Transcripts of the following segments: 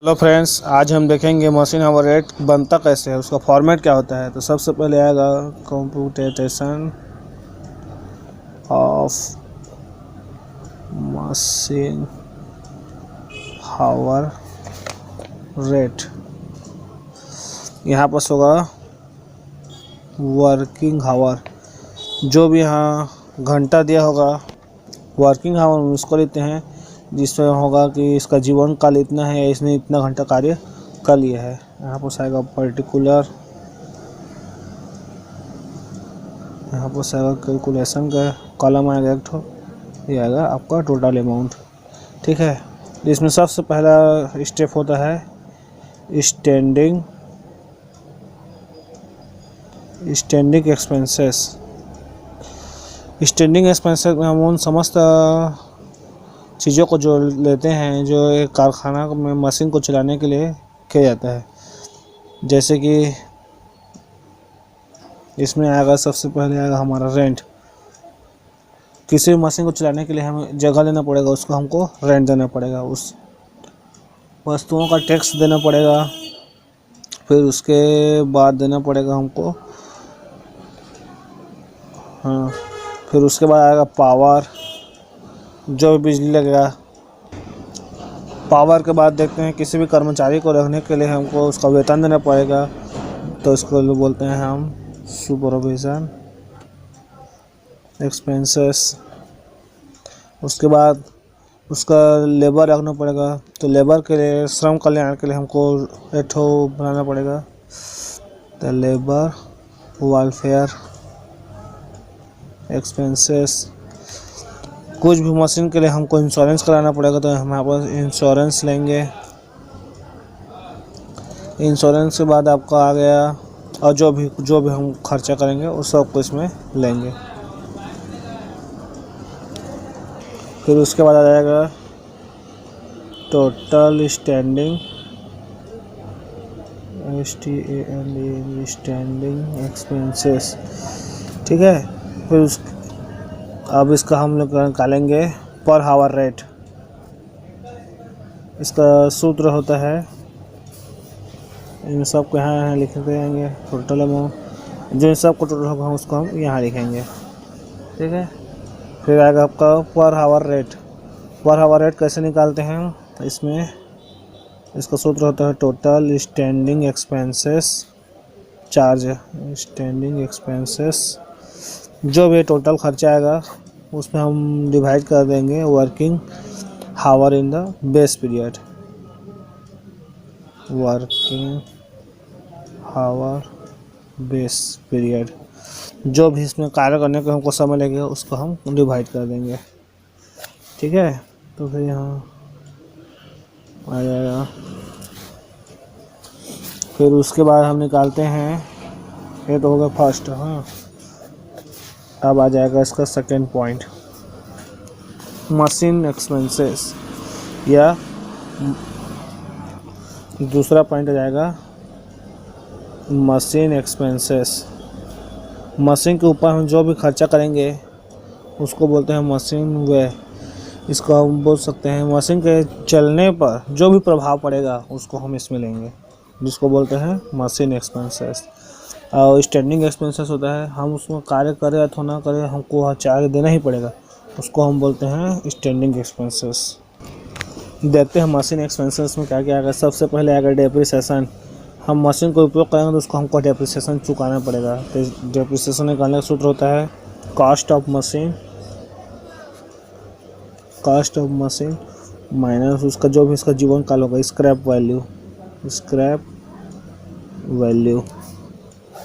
Hello friends, आज हम देखेंगे मशीन आवर रेट बनता कैसे है, उसका फॉर्मेट क्या होता है। तो सबसे पहले आएगा computation of machine hour rate. यहाँ पर होगा वर्किंग आवर, जो भी यहाँ घंटा दिया होगा वर्किंग आवर उसको लेते हैं, जिसमें होगा कि इसका जीवन काल इतना है, इसने इतना घंटा कार्य कर लिया है। यहाँ पर आएगा पर्टिकुलर, यहाँ पर आएगा कैलकुलेशन का कॉलम आएगा एक ठो, ये आएगा आपका टोटल अमाउंट। ठीक है, इसमें सबसे पहला स्टेप होता है स्टैंडिंग एक्सपेंसेस। स्टैंडिंग एक्सपेंसेस में हम उन समस्त चीज़ों को जो लेते हैं जो एक कारखाना में मशीन को चलाने के लिए किया जाता है। जैसे कि इसमें आएगा, सबसे पहले आएगा हमारा रेंट। किसी भी मशीन को चलाने के लिए हमें जगह लेना पड़ेगा, उसको हमको रेंट देना पड़ेगा, उस वस्तुओं का टैक्स देना पड़ेगा। फिर उसके बाद देना पड़ेगा हमको, हाँ, फिर उसके बाद आएगा पावर, जो बिजली लगेगा। पावर के बाद देखते हैं किसी भी कर्मचारी को रखने के लिए हमको उसका वेतन देना पड़ेगा, तो इसको बोलते हैं हम सुपरविजन एक्सपेंसेस। उसके बाद उसका लेबर रखना पड़ेगा, तो लेबर के लिए, श्रम कल्याण के लिए हमको एक ठो बनाना पड़ेगा, तो लेबर वेलफेयर एक्सपेंसेस। कुछ भी मशीन के लिए हमको इंश्योरेंस कराना पड़ेगा, तो हम यहाँ पर इंश्योरेंस लेंगे। इंश्योरेंस के बाद आपका आ गया, और जो भी हम खर्चा करेंगे उस सबको इसमें लेंगे। फिर उसके बाद आ जाएगा टोटल स्टैंडिंग एक्सपेंसेस। ठीक है, फिर अब इसका हम लोग निकालेंगे पर आवर रेट। इसका सूत्र होता है, इन सब को यहाँ लिख देंगे, टोटल अमाउंट, जो इन सब को टोटल होगा उसको हम यहाँ लिखेंगे। ठीक है, फिर आएगा आपका per hour rate. Per hour rate कैसे निकालते हैं, इसमें इसका सूत्र होता है total standing expenses charge. Standing expenses, जो भी टोटल खर्चा आएगा उसमें हम डिवाइड कर देंगे working hour in the base period. Working hour base period, जो भी इसमें कार्य करने को हमको समय लगेगा उसको हम डिवाइड कर देंगे। ठीक है, तो फिर यहाँ आ जाएगा। फिर उसके बाद हम निकालते हैं, ये तो होगा फर्स्ट। हाँ, अब आ जाएगा इसका सेकेंड पॉइंट, मशीन एक्सपेंसेस, या दूसरा पॉइंट आ जाएगा मशीन एक्सपेंसेस। मशीन के ऊपर हम जो भी खर्चा करेंगे उसको बोलते हैं मशीन व्यय। इसको हम बोल सकते हैं मशीन के चलने पर जो भी प्रभाव पड़ेगा उसको हम इसमें लेंगे, जिसको बोलते हैं मशीन एक्सपेंसेस। और स्टैंडिंग एक्सपेंसेस होता है, हम उसमें कार्य करें अथवा ना करें हमको चार्ज देना ही पड़ेगा, उसको हम बोलते हैं स्टैंडिंग एक्सपेंसेस। देखते हैं मशीन एक्सपेंसेस में क्या क्या आएगा। सबसे पहले आएगा डेप्रिसिएशन। हम मशीन को उपयोग करेंगे तो उसको हमको डेप्रिसिएशन चुकाना पड़ेगा। तो डेप्रिसिएशन निकालने का सूत्र होता है कॉस्ट ऑफ मशीन माइनस उसका जो भी इसका जीवन काल होगा, स्क्रैप वैल्यू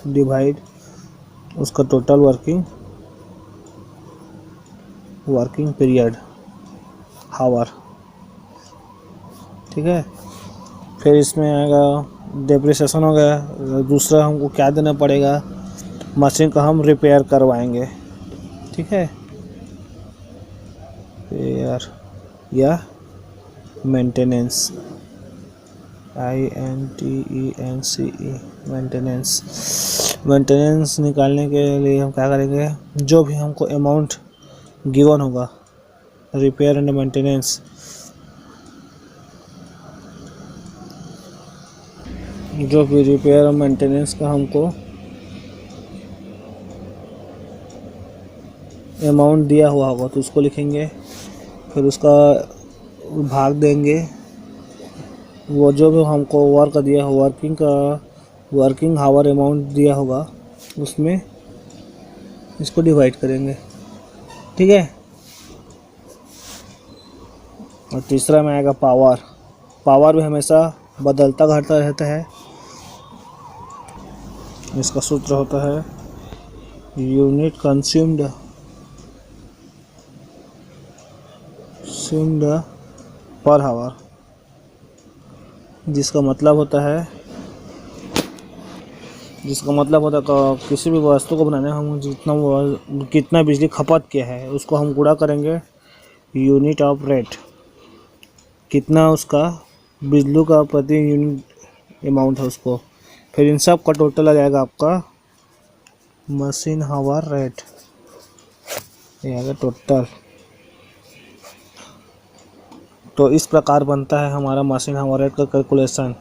डिवाइड उसका टोटल वर्किंग पीरियड आवर। ठीक है, फिर इसमें आएगा डेप्रिसिएशन हो गया। दूसरा हमको क्या देना पड़ेगा, मशीन को हम रिपेयर करवाएंगे। ठीक है, रिपेयर या मेंटेनेंस, मेंटेनेंस निकालने के लिए हम क्या करेंगे, जो भी हमको अमाउंट गिवन होगा रिपेयर एंड मेंटेनेंस, जो भी रिपेयर और मेंटेनेंस का हमको अमाउंट दिया हुआ होगा तो उसको लिखेंगे, फिर उसका भाग देंगे। वो जो भी हमको वर्क दिया हो, वर्किंग हावर अमाउंट दिया होगा उसमें इसको डिवाइड करेंगे, ठीक है। और तीसरा में आएगा पावर। पावर भी हमेशा बदलता घटता रहता है। इसका सूत्र होता है यूनिट कंज्यूम्ड पर हावर, जिसका मतलब होता है किसी भी वस्तु को बनाने हम कितना बिजली खपत किया है उसको हम गुणा करेंगे यूनिट ऑफ रेट, कितना उसका बिजली का प्रति यूनिट अमाउंट है उसको, फिर इन सब का टोटल आ जाएगा आपका मशीन हावर रेट, ये आएगा टोटल। तो इस प्रकार बनता है हमारा मशीन हावर रेट का कैलकुलेशन।